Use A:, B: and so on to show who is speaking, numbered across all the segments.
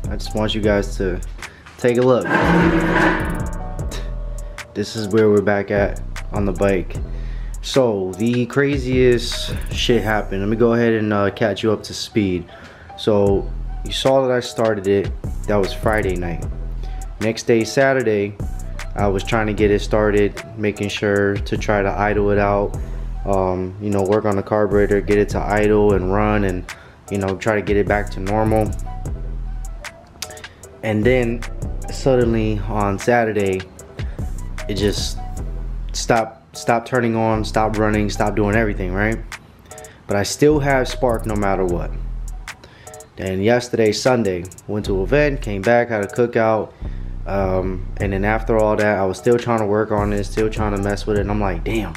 A: I just want you guys to take a look. This is where we're back at on the bike. So the craziest shit happened. Let me go ahead and catch you up to speed. So you saw that I started it. That was Friday night. Next day, Saturday, I was trying to get it started, making sure to try to idle it out. You know, work on the carburetor, get it to idle and run, and you know, try to get it back to normal. And then suddenly on Saturday, it just stopped turning on, stopped running, stopped doing everything, right? But I still have spark no matter what. Then yesterday, Sunday, went to an event, came back, had a cookout, and then after all that, I was still trying to work on it, still trying to mess with it, and I'm like, damn,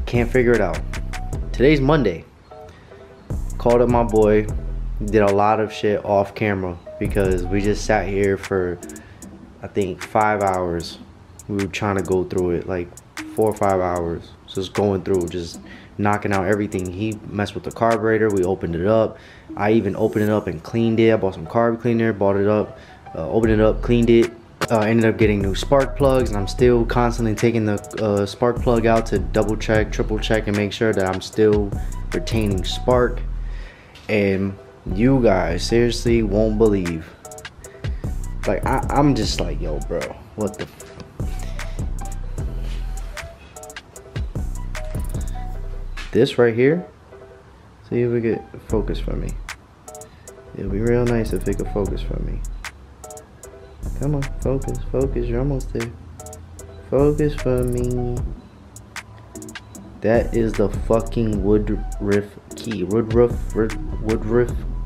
A: can't figure it out. Today's Monday. Called up my boy, did a lot of shit off camera because we just sat here for, I think, 5 hours. We were trying to go through it, like 4 or 5 hours. Just going through, just knocking out everything. He messed with the carburetor, we opened it up. I even opened it up and cleaned it. I bought some carb cleaner, bought it up, opened it up, cleaned it. Ended up getting new spark plugs, and I'm still constantly taking the spark plug out to double check, triple check, and make sure that I'm still retaining spark. And you guys seriously won't believe, like I'm just like, yo bro, what the this right here, see if we get focus for me. It'll be real nice if it could focus for me. Come on, focus, focus, you're almost there. Focus for me. That is the fucking woodruff key. Woodruff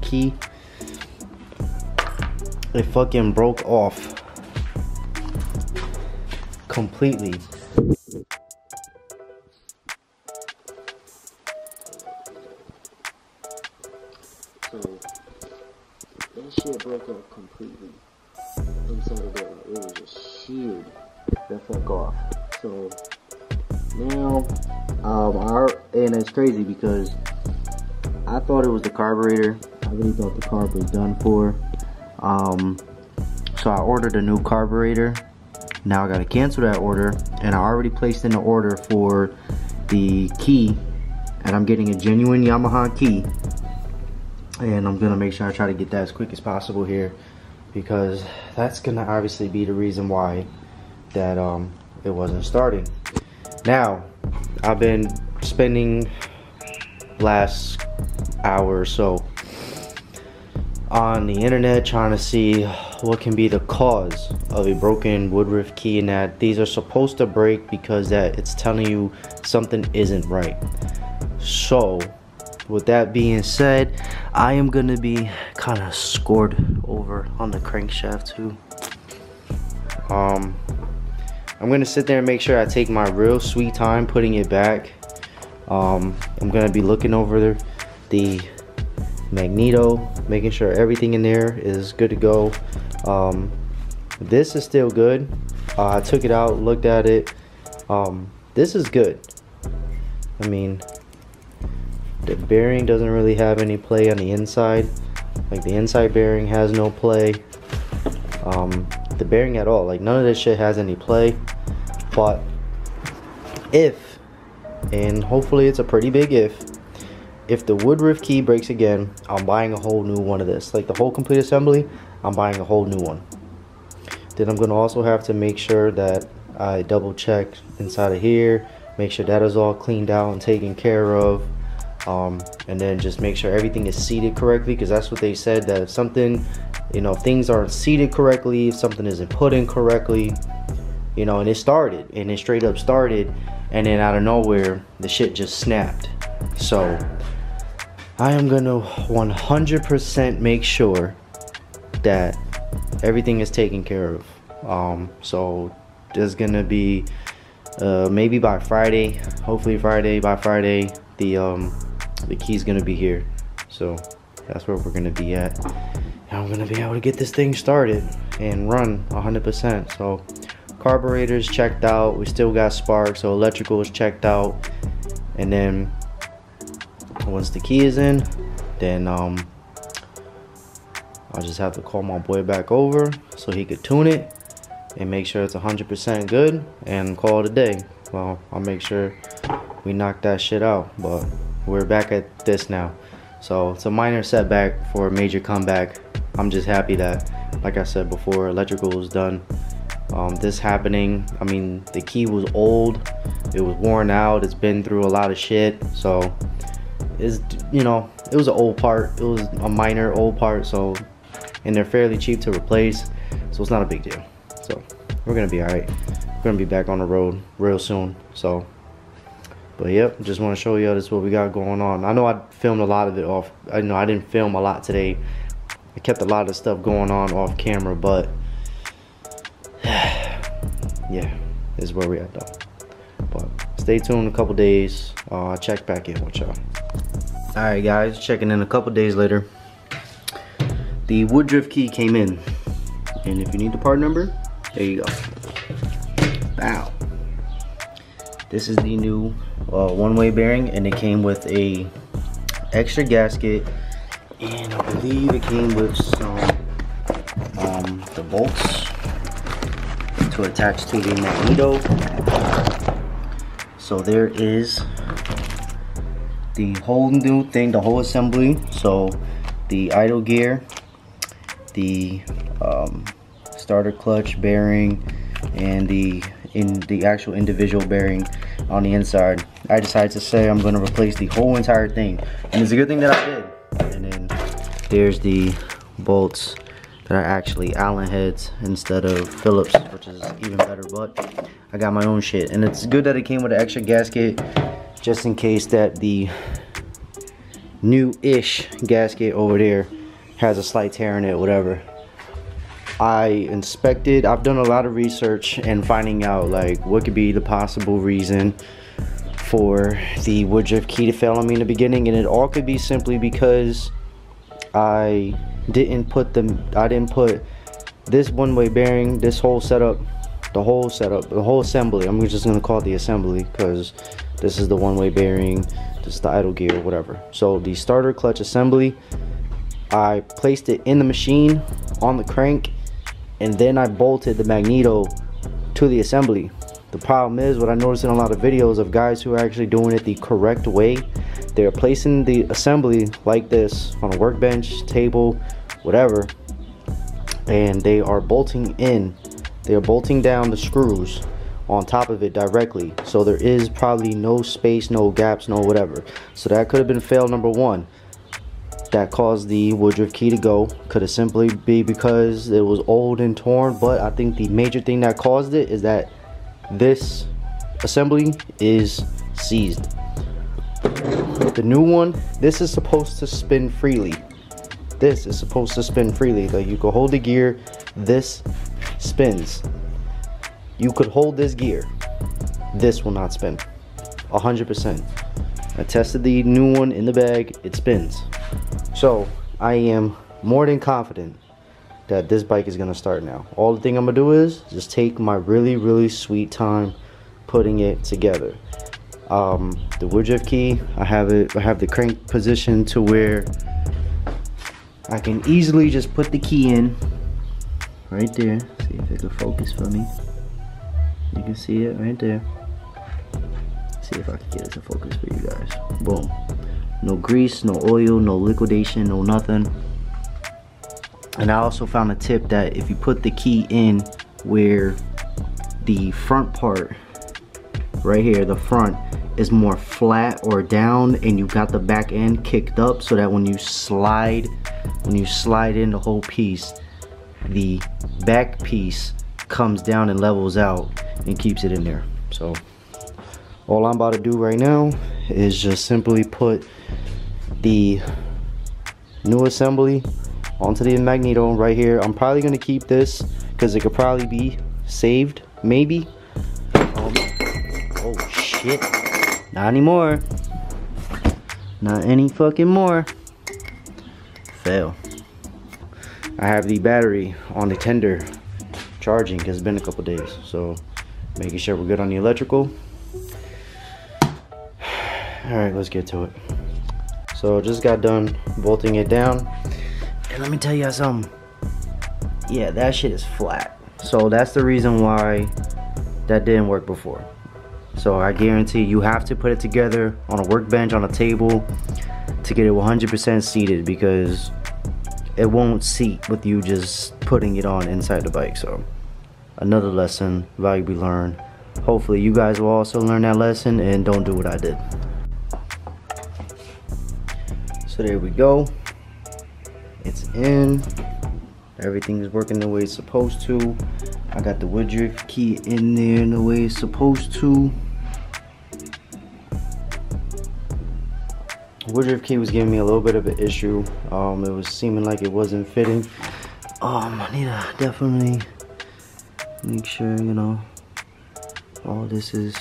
A: key. It fucking broke off completely. So that shit broke off completely inside of there. It was just sheared the fuck off. So now, and it's crazy because I thought it was the carburetor. I really thought the carb was done for. So I ordered a new carburetor. Now I gotta cancel that order, and I already placed in the order for the key, and I'm getting a genuine Yamaha key. And I'm gonna make sure I try to get that as quick as possible here, because that's gonna obviously be the reason why that it wasn't starting. Now, I've been spending last hour or so on the internet trying to see what can be the cause of a broken woodruff key, and that these are supposed to break because that it's telling you something isn't right. So with that being said, I am gonna be kind of scored over on the crankshaft too. I'm gonna sit there and make sure I take my real sweet time putting it back. I'm gonna be looking over the magneto, making sure everything in there is good to go. This is still good. I took it out, looked at it. This is good. I mean, the bearing doesn't really have any play on the inside. Like the inside bearing has no play. The bearing at all, like none of this shit has any play. But if, and hopefully it's a pretty big if the woodruff key breaks again, I'm buying a whole new one of this. Like the whole complete assembly, I'm buying a whole new one. Then I'm gonna also have to make sure that I double check inside of here, make sure that is all cleaned out and taken care of. And then just make sure everything is seated correctly, because that's what they said, that if something, you know, if things aren't seated correctly, if something isn't put in correctly, you know, and it started, and it straight up started, and then out of nowhere the shit just snapped. So I am gonna 100% make sure that everything is taken care of. So there's gonna be maybe by Friday, hopefully by Friday, the key's gonna be here. So that's where we're gonna be at, and I'm gonna be able to get this thing started and run 100%. So carburetor's checked out, we still got spark, so electrical is checked out, and then once the key is in, then I'll just have to call my boy back over so he could tune it and make sure it's 100% good and call it a day. Well, I'll make sure we knock that shit out, but we're back at this now. So it's a minor setback for a major comeback. I'm just happy that, like I said before, electrical was done. This happening, I mean, the key was old, it was worn out, it's been through a lot of shit, so it's, you know, it was an old part, it was a minor old part, so, and they're fairly cheap to replace, so it's not a big deal. So we're gonna be all right. We're gonna be back on the road real soon. So, but yep, just want to show you this what we got going on. I know I filmed a lot of it off. I know I didn't film a lot today. I kept a lot of stuff going on off camera, but yeah, this is where we at though. But stay tuned a couple days. I'll check back in with y'all. All right, guys, checking in a couple days later. The Woodruff key came in, and if you need the part number, there you go. Wow. This is the new one-way bearing, and it came with a extra gasket, and I believe it came with some the bolts to attach to the magneto. So there is the whole new thing, the whole assembly. So the idle gear, the starter clutch bearing, and the actual individual bearing on the inside. I decided to say I'm going to replace the whole entire thing, and it's a good thing that I did. And then there's the bolts that are actually Allen heads instead of Phillips, which is even better, but I got my own shit. And it's good that it came with an extra gasket just in case that the new-ish gasket over there has a slight tear in it, whatever. I inspected, I've done a lot of research and finding out like what could be the possible reason for the Woodruff key to fail on me in the beginning, and it all could be simply because I didn't put this one-way bearing, this whole setup, the whole assembly. I'm just gonna call it the assembly because this is the one-way bearing, this is the idle gear, whatever. So the starter clutch assembly, I placed it in the machine on the crank, and then I bolted the magneto to the assembly. The problem is, what I noticed in a lot of videos of guys who are actually doing it the correct way, they're placing the assembly like this on a workbench, table, whatever, and they are bolting down the screws on top of it directly. So there is probably no space, no gaps, no whatever. So that could have been fail number one. That caused the Woodruff key to go. Could have simply be because it was old and torn, but I think the major thing that caused it is that this assembly is seized. The new one, this is supposed to spin freely. This is supposed to spin freely. Like, you could hold the gear, this spins. You could hold this gear, this will not spin. 100%. I tested the new one in the bag, it spins. So I am more than confident that this bike is gonna start now. All the thing I'm gonna do is just take my really sweet time putting it together. The Woodruff key, I have the crank position to where I can easily just put the key in right there. See if it can focus for me. You can see it right there. See if I can get it to focus for you guys. Boom. No grease, no oil, no liquidation, no nothing. And I also found a tip that if you put the key in where the front part right here, the front is more flat or down, and you got the back end kicked up, so that when you slide in the whole piece, the back piece comes down and levels out and keeps it in there. So all I'm about to do right now is just simply put the new assembly onto the magneto right here. I'm probably gonna keep this because it could probably be saved, maybe. Oh shit, not anymore, not any fucking more. Fail. I have the battery on the tender charging because it's been a couple days, so making sure we're good on the electrical. All right, let's get to it. So just got done bolting it down. And let me tell you something. Yeah, that shit is flat. So that's the reason why that didn't work before. So I guarantee you have to put it together on a workbench, on a table, to get it 100% seated, because it won't seat with you just putting it on inside the bike. So another lesson valuably learned. Hopefully you guys will also learn that lesson and don't do what I did. So there we go. It's in. Everything is working the way it's supposed to. I got the woodruff key in there the way it's supposed to. Woodruff key was giving me a little bit of an issue. It was seeming like it wasn't fitting. I need to definitely make sure, you know, all this is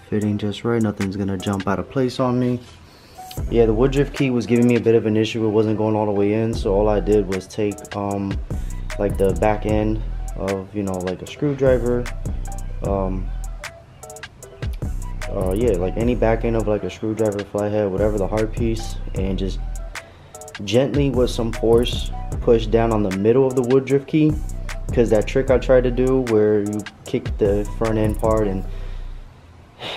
A: fitting just right. Nothing's gonna jump out of place on me. Yeah, the woodruff key was giving me a bit of an issue. It wasn't going all the way in, so all I did was take like the back end of, you know, like a screwdriver, yeah, like any back end of like a screwdriver, flathead, whatever, the hard piece, and just gently with some force push down on the middle of the woodruff key, because that trick I tried to do where you kick the front end part, and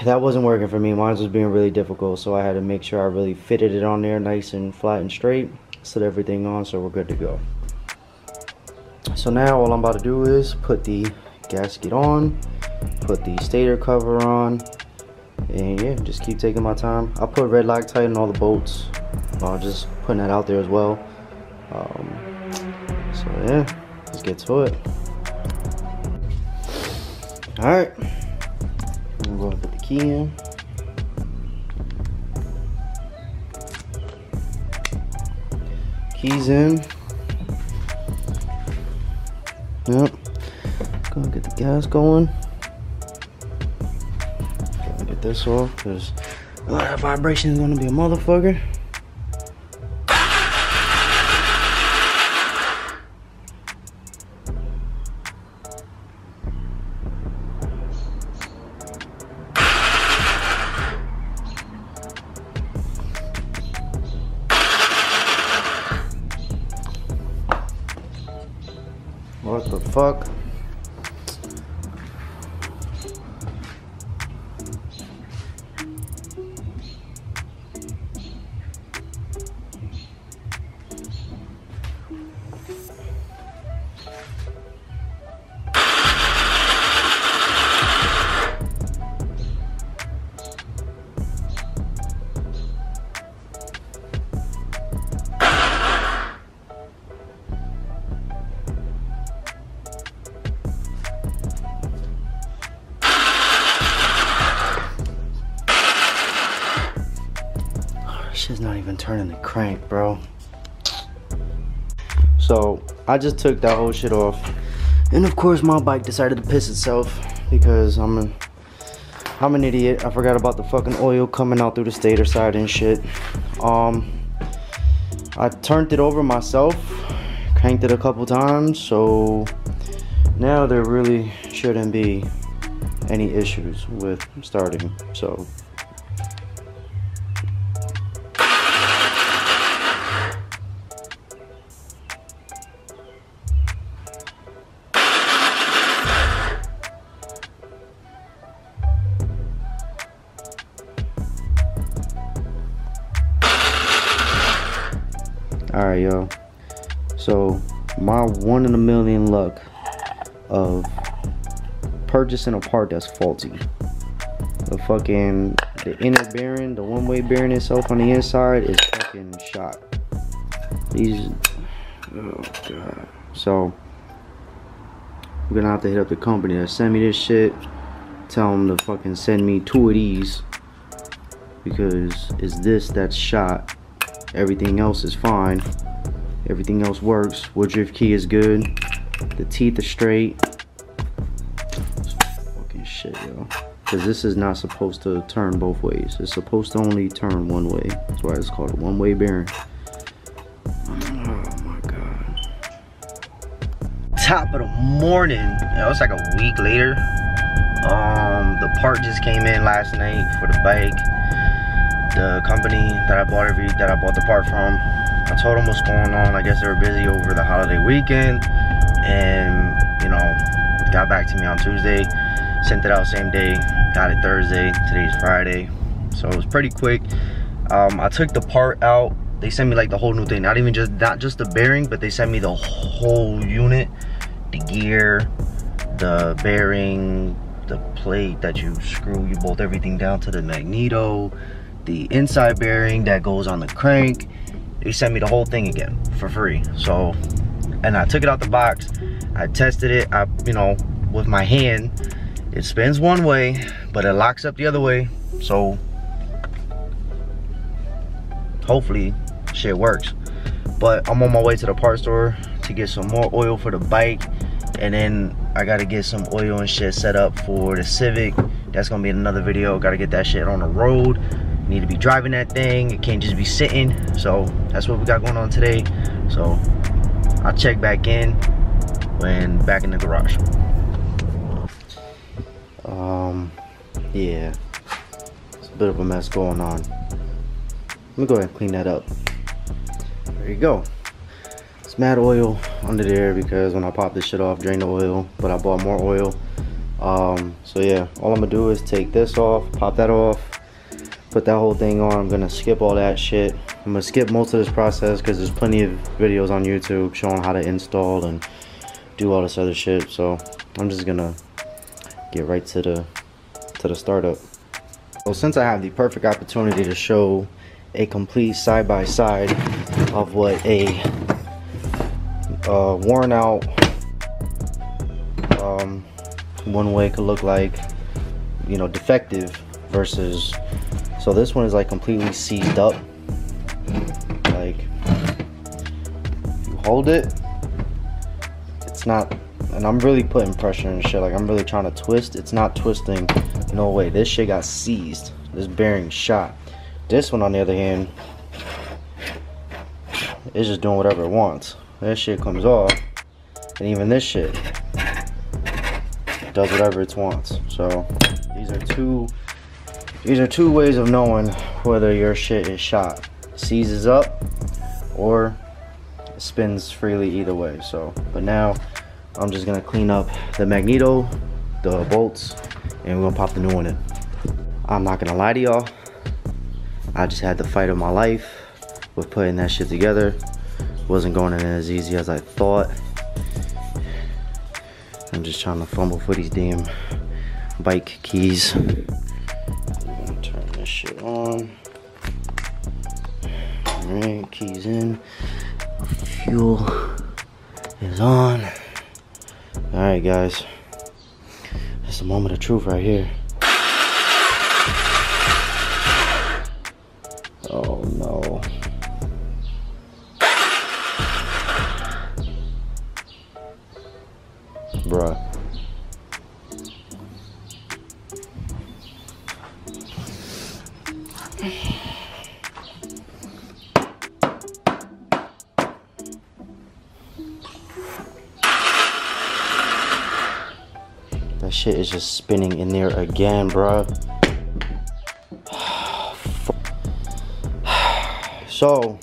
A: that wasn't working for me. Mine was being really difficult, so I had to make sure I really fitted it on there nice and flat and straight, set everything on, so we're good to go. So now all I'm about to do is put the gasket on, put the stator cover on, and yeah, just keep taking my time. I put red Loctite in all the bolts, just putting that out there as well. So yeah, let's get to it. Alright, I'm going to put the key in. Keys in. Yep. Gonna get the gas going. Gotta get this off because that vibration is gonna be a motherfucker. What the fuck? Shit's not even turning the crank, bro. So I just took that whole shit off, and of course my bike decided to piss itself because I'm an idiot. I forgot about the fucking oil coming out through the stator side and shit. I turned it over myself, cranked it a couple times, so now there really shouldn't be any issues with starting. So alright, yo. So my 1 in a million luck of purchasing a part that's faulty. The inner bearing, the one-way bearing itself on the inside is fucking shot. Oh god. So I'm gonna have to hit up the company that sent me this shit. Tell them to fucking send me 2 of these, because it's this that's shot. Everything else is fine. Everything else works. Woodruff key is good. The teeth are straight. Fucking shit, yo. Because this is not supposed to turn both ways. It's supposed to only turn one way. That's why it's called a one-way bearing. Oh my god. Top of the morning. It was like a week later. The part just came in last night for the bike. The company that I bought the part from, I told them what's going on. I guess they were busy over the holiday weekend, and you know, got back to me on Tuesday, sent it out same day, got it Thursday, today's Friday, so it was pretty quick. I took the part out. They sent me like the whole new thing, not just the bearing, but they sent me the whole unit, the gear, the bearing, the plate that you screw, you bolt everything down to the magneto, the inside bearing that goes on the crank. They sent me the whole thing again for free. So, and I took it out the box, I tested it, you know, with my hand. It spins one way, but it locks up the other way. So hopefully shit works. But I'm on my way to the parts store to get some more oil for the bike, and then I gotta get some oil and shit set up for the Civic. That's gonna be in another video. Gotta get that shit on the road. Need to be driving that thing. It can't just be sitting. So that's what we got going on today. So I'll check back in when back in the garage. Yeah, it's a bit of a mess going on. Let me go ahead and clean that up. There you go. It's mad oil under there because when I pop this shit off, drain the oil, but I bought more oil. So yeah, all I'm gonna do is take this off, pop that off, put that whole thing on. I'm gonna skip all that shit. I'm gonna skip most of this process because there's plenty of videos on YouTube showing how to install and do all this other shit. So I'm just gonna get right to the startup. So since I have the perfect opportunity to show a complete side-by-side of what a worn out one way could look like, you know, defective versus, so this one is like completely seized up. Like, you hold it, it's not, and I'm really putting pressure and shit, like I'm really trying to twist, it's not twisting. No way, this shit got seized, this bearing shot. This one on the other hand, it's just doing whatever it wants. That shit comes off, and even this shit does whatever it wants. So these are two ways of knowing whether your shit is shot. Seizes up or spins freely, either way. So, but now I'm just gonna clean up the magneto, the bolts, and we're gonna pop the new one in. I'm not gonna lie to y'all, I just had the fight of my life with putting that shit together. Wasn't going in as easy as I thought. I'm just trying to fumble for these damn bike keys. I'm gonna turn this shit on. Alright, keys in. Fuel is on. Alright guys, it's the moment of truth right here. Oh no. Bruh. That shit is just spinning in there again, bruh. So,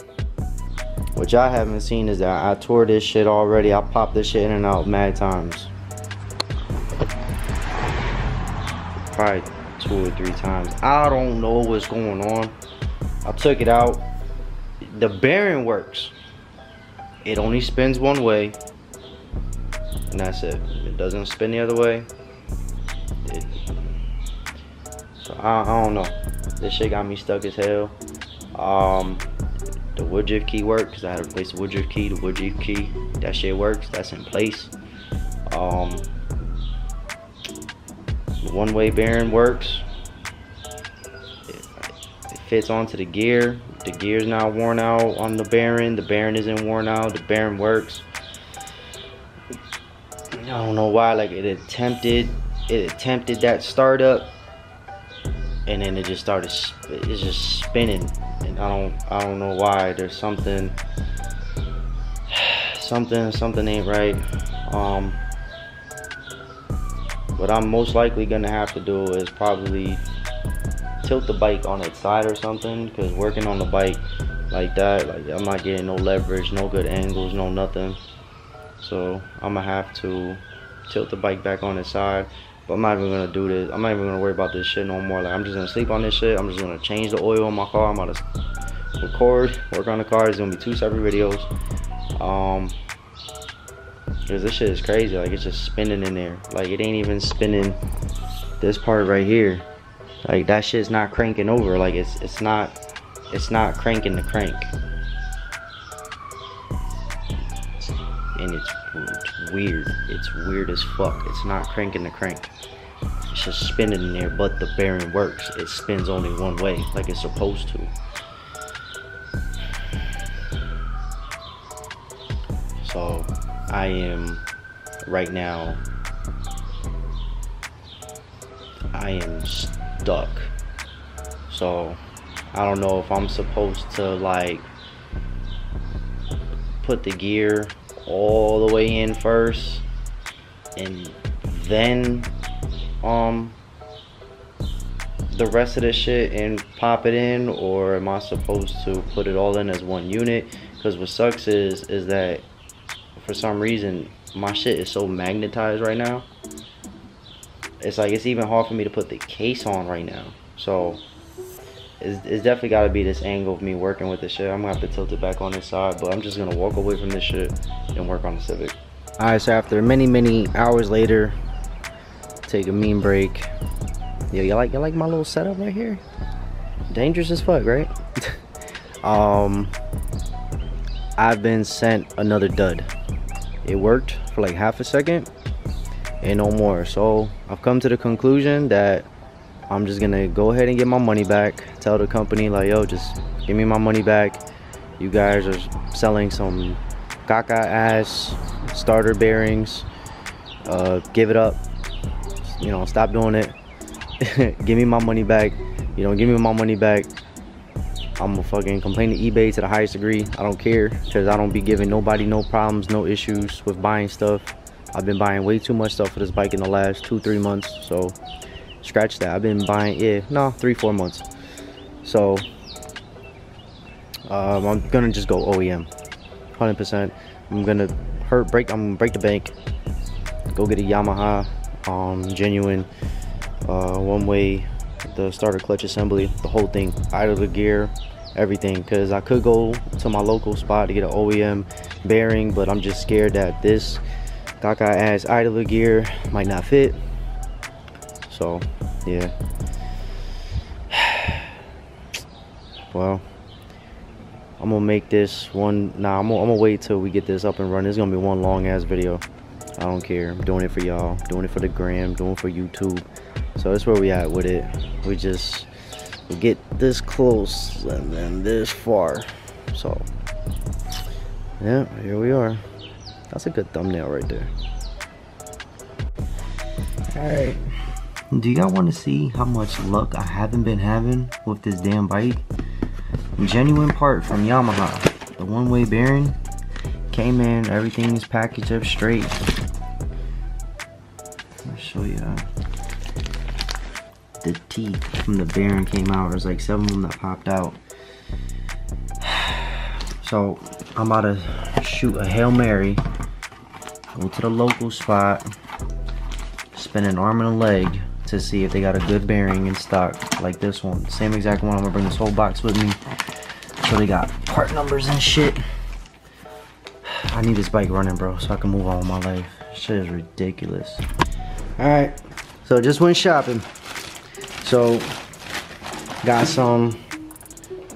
A: what y'all haven't seen is that I tore this shit already. I popped this shit in and out mad times. Probably 2 or 3 times. I don't know what's going on. I took it out. The bearing works. It only spins one way. And that's it. It doesn't spin the other way. So I don't know. This shit got me stuck as hell. The wood drift key worked because I had to replace the wood drift key. The wood drift key, that shit works. That's in place. The one-way bearing works. It fits onto the gear. The gear's not worn out on the bearing. The bearing isn't worn out. The bearing works. I don't know why. Like it attempted that startup, and then it just started. It's just spinning. And I don't know why. There's something ain't right. What I'm most likely gonna have to do is probably tilt the bike on its side or something, because working on the bike like that. Like I'm not getting no leverage, no good angles, no nothing. So I'm gonna have to tilt the bike back on its side. But I'm not even gonna do this. I'm not even gonna worry about this shit no more. Like I'm just gonna sleep on this shit. I'm just gonna change the oil on my car. I'm gonna record, work on the car. It's gonna be 2 separate videos. Because this shit is crazy. Like it's just spinning in there. Like it ain't even spinning this part right here. Like that shit's not cranking over. Like it's not cranking the crank. And it's weird. It's weird as fuck. It's not cranking the crank. It's just spinning in there, but the bearing works. It spins only one way, like it's supposed to. So I am right now, I am stuck. So I don't know if I'm supposed to like put the gear all the way in first and then the rest of the shit and pop it in, or am I supposed to put it all in as one unit? Because what sucks is that for some reason my shit is so magnetized right now. It's like it's even hard for me to put the case on right now. So it's definitely got to be this angle of me working with this shit. I'm gonna have to tilt it back on this side, but I'm just gonna walk away from this shit and work on the Civic. Alright, so after many hours later, take a mean break. Yo, you like my little setup right here? Dangerous as fuck, right? I've been sent another dud. It worked for like half a second and no more. So I've come to the conclusion that I'm just gonna go ahead and get my money back. Tell the company like, yo, just give me my money back. You guys are selling some caca ass starter bearings. Give it up. You know, stop doing it. Give me my money back. You don't give me my money back, I'm gonna fucking complain to eBay to the highest degree. I don't care, because I don't be giving nobody no problems, no issues with buying stuff. I've been buying way too much stuff for this bike in the last 2-3 months, so scratch that. I've been buying, 3-4 months. So I'm gonna just go OEM 100%. I'm gonna break the bank, go get a Yamaha genuine one way, the starter clutch assembly, the whole thing, idler gear, everything, because I could go to my local spot to get an OEM bearing, but I'm just scared that this caca ass idler gear might not fit. So yeah, well, I'm gonna make this one. Nah, I'm gonna wait till we get this up and running. It's gonna be one long ass video. I don't care. I'm doing it for y'all, doing it for the gram, doing it for YouTube. So that's where we at with it. We get this close and then this far. So yeah, here we are. That's a good thumbnail right there. Alright, do y'all want to see how much luck I haven't been having with this damn bike? Genuine part from Yamaha. The one-way bearing came in, everything is packaged up straight. I'll show you that. The teeth from the bearing came out. There's like 7 of them that popped out. So I'm about to shoot a Hail Mary, go to the local spot, spin an arm and a leg to see if they got a good bearing in stock like this one. Same exact one. I'm gonna bring this whole box with me. So they got part numbers and shit. I need this bike running, bro, so I can move on with my life. Shit is ridiculous. Alright, so just went shopping. So got some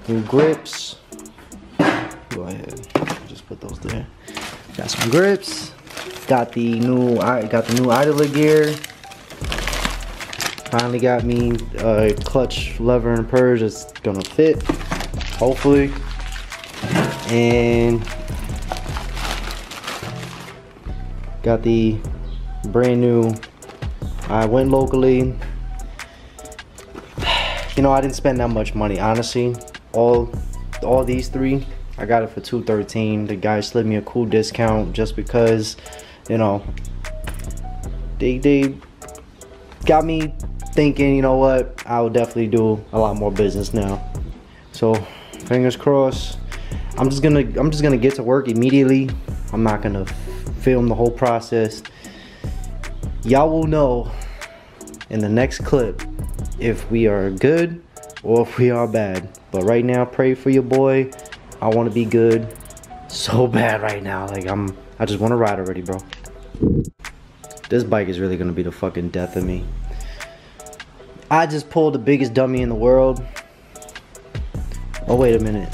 A: new grips. Go ahead, just put those there. Got some grips. Got the new idler gear. Finally got me a clutch lever and purge that's gonna fit, hopefully. And got the brand new. I went locally. You know, I didn't spend that much money, honestly. All these 3, I got it for $213. The guy slid me a cool discount just because, you know, they got me thinking, you know what, I will definitely do a lot more business now. So fingers crossed, I'm just gonna get to work immediately. I'm not gonna film the whole process. Y'all will know in the next clip if we are good or if we are bad. But right now, pray for your boy. I want to be good so bad right now. Like I just want to ride already, bro. This bike is really gonna be the fucking death of me. I just pulled the biggest dummy in the world. Oh, wait a minute.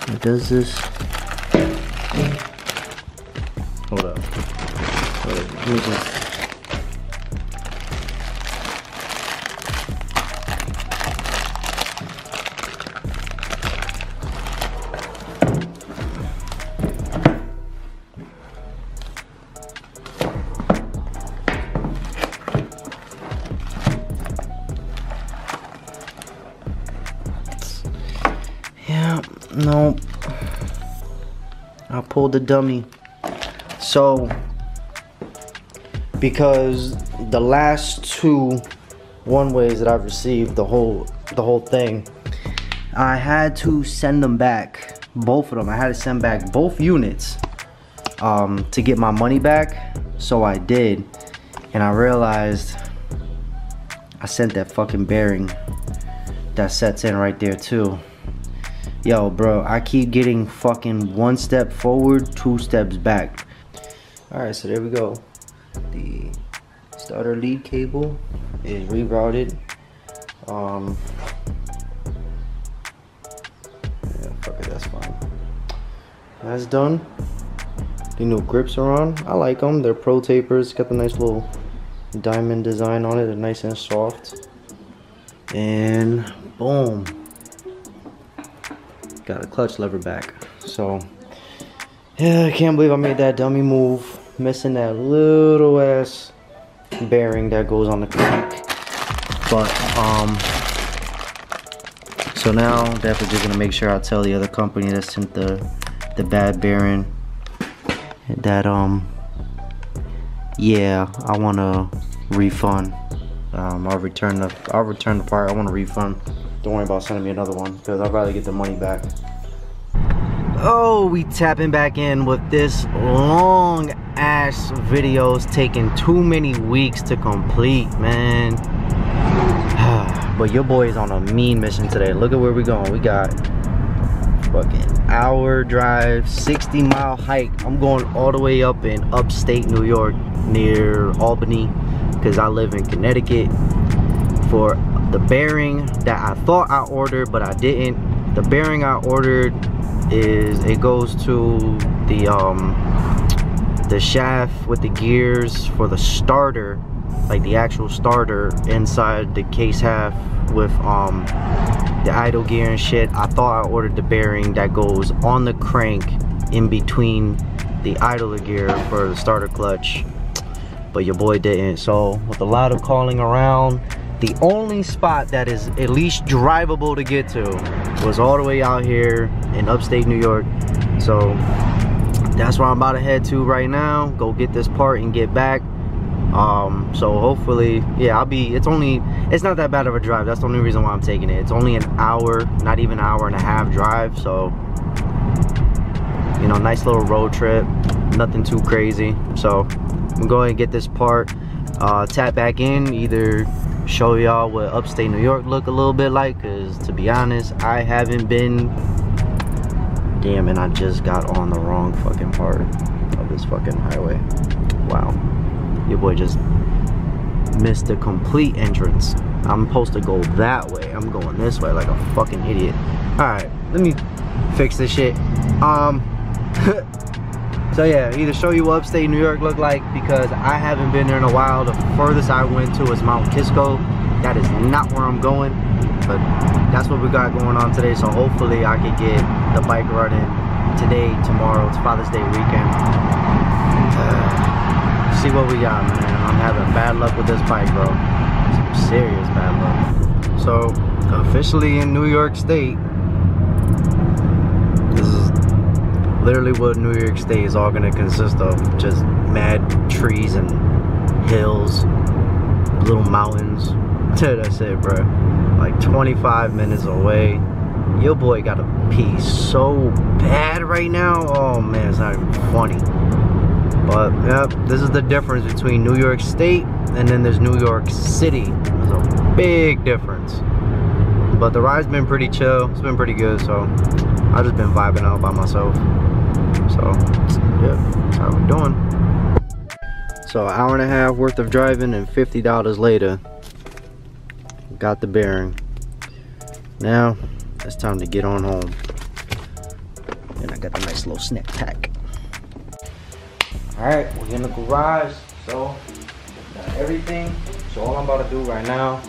A: What does this? Hold up. Let me just... Yeah, no. I pulled the dummy. So, because the last two one-ways that I've received, the whole thing, I had to send them back, both of them. I had to send back both units to get my money back. So I did, and I realized I sent that fucking bearing that sets in right there too. Yo, bro, I keep getting fucking 1 step forward, 2 steps back. Alright, so there we go. The starter lead cable is rerouted. Yeah, fuck it, that's fine. That's done. The new grips are on. I like them. They're pro tapers. Got the nice little diamond design on it. They're nice and soft. And boom. Got a clutch lever back. So yeah, I can't believe I made that dummy move, missing that little ass bearing that goes on the crank. But so now definitely just gonna make sure I tell the other company that sent the bad bearing that yeah, I want a refund. I'll return the part. I want a refund. Don't worry about sending me another one, because I'd rather get the money back. Oh, we tapping back in with this long ass videos taking too many weeks to complete, man. But your boy is on a mean mission today. Look at where we going. We got fucking hour drive, 60-mile hike. I'm going all the way up in upstate New York near Albany, because I live in Connecticut, for the bearing that I thought I ordered but I didn't. The bearing I ordered it goes to the shaft with the gears for the starter, like the actual starter inside the case half with the idle gear and shit. I thought I ordered the bearing that goes on the crank in between the idler gear for the starter clutch, but your boy didn't. So with a lot of calling around, the only spot that is at least drivable to get to was all the way out here in upstate New York. So that's where I'm about to head to right now. Go get this part and get back. So hopefully, yeah, it's not that bad of a drive. That's the only reason why I'm taking it. It's only an hour, not even an hour and a half drive. So, you know, nice little road trip, nothing too crazy. So I'm gonna go ahead and get this part, tap back in, either show y'all what upstate New York look a little bit like, because to be honest, I haven't been. Damn, and I just got on the wrong fucking part of this fucking highway. Wow, your boy just missed a complete entrance. I'm supposed to go that way, I'm going this way like a fucking idiot. All right, let me fix this shit. So yeah, either show you what upstate New York look like, because I haven't been there in a while. The furthest I went to is Mount Kisco. That is not where I'm going, but that's what we got going on today. So hopefully I can get the bike running today, tomorrow. It's Father's Day weekend. See what we got, man. I'm having bad luck with this bike, bro. Some serious bad luck. So officially in New York State. This is literally what New York State is all gonna consist of. Just mad trees and hills, little mountains. That's it, bro. Like 25 minutes away. Your boy gotta pee so bad right now. Oh man, it's not even funny. But yeah, this is the difference between New York State and then there's New York City. There's a big difference. But the ride's been pretty chill. It's been pretty good, so I've just been vibing out by myself. So yeah, that's how we're doing. So an hour and a half worth of driving and $50 later, got the bearing. Now it's time to get on home. And I got a nice little snack pack. Alright, we're in the garage, so got everything. So all I'm about to do right now,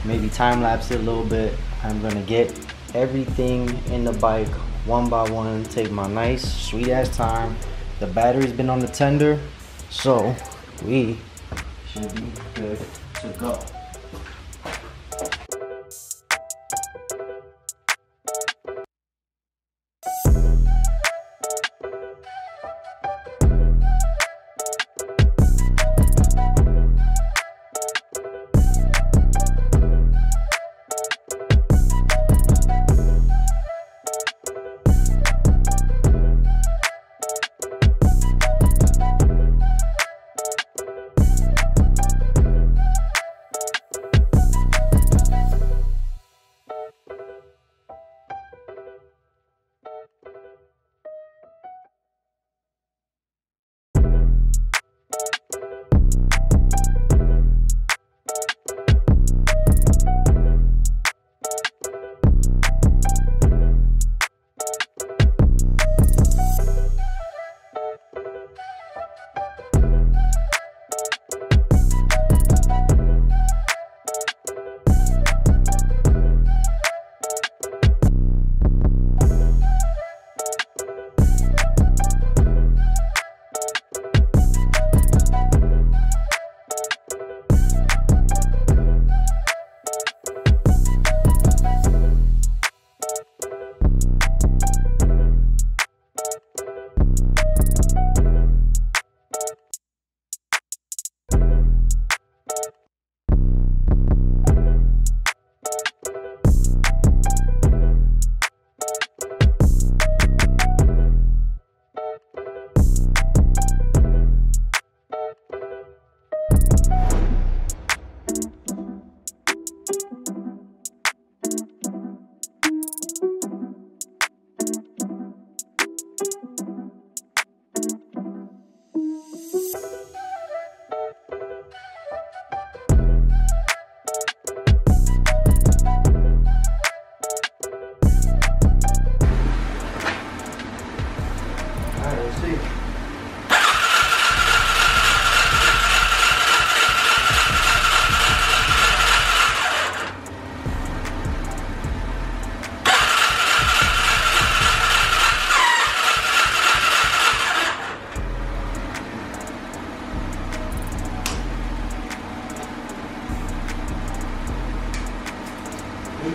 A: maybe time lapse it a little bit. I'm gonna get everything in the bike one by one, take my nice sweet ass time. The battery's been on the tender, so we should be good to go.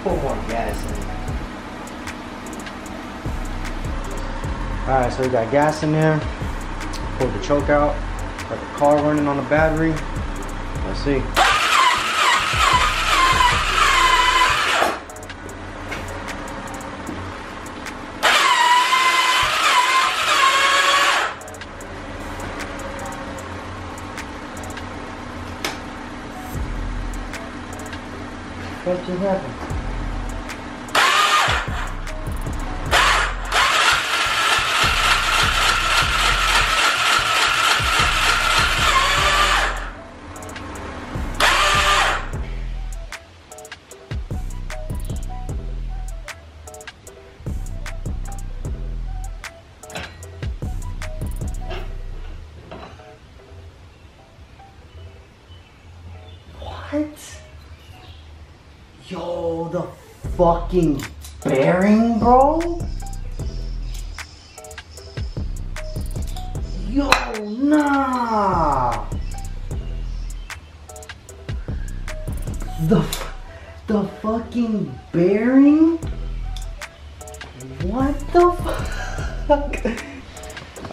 A: Put more gas in. Alright, so we got gas in there. Pulled the choke out. Got the car running on the battery. Let's see. What just happened? What? Yo, the fucking bearing, bro? Yo, nah. The fucking bearing? What the fuck?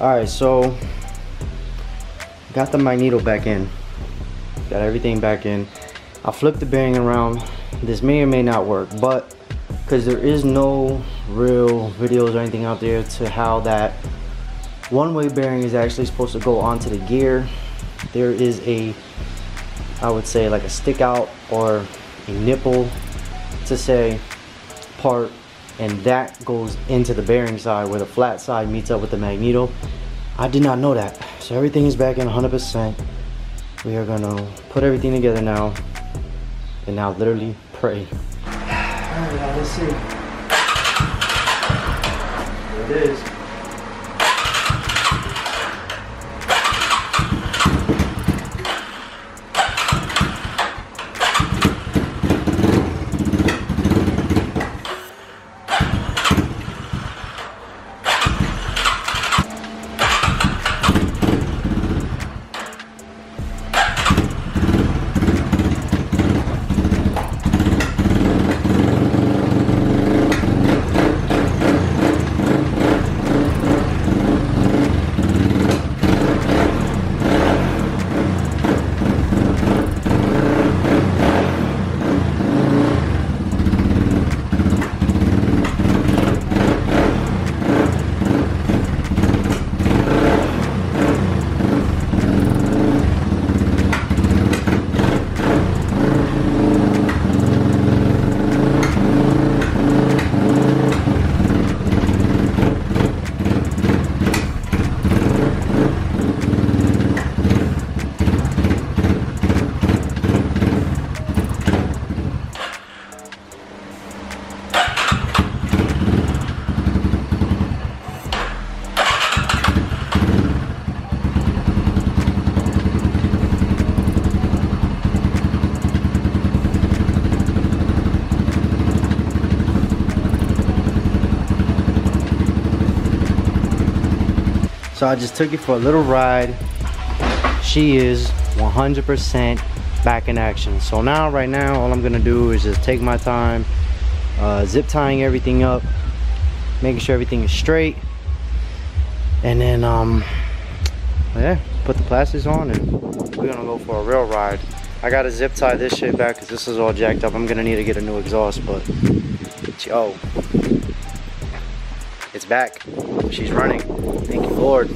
A: Alright, so got the magneto back in. Got everything back in. I flipped the bearing around. This may or may not work, but because there is no real videos or anything out there to how that one-way bearing is actually supposed to go onto the gear. There is a, I would say, like a stick out or a nipple to say part, and that goes into the bearing side where the flat side meets up with the magneto. I did not know that. So everything is back in 100%. We are gonna put everything together now, and now literally pray. Alright, now let's see. There it is. So I just took it for a little ride. She is 100% back in action. So now, right now, all I'm gonna do is just take my time, zip tying everything up, making sure everything is straight, and then yeah, put the plastics on, and we're gonna go for a real ride. I gotta zip tie this shit back because this is all jacked up. I'm gonna need to get a new exhaust, but oh, it's back. She's running. Thank you, Lord.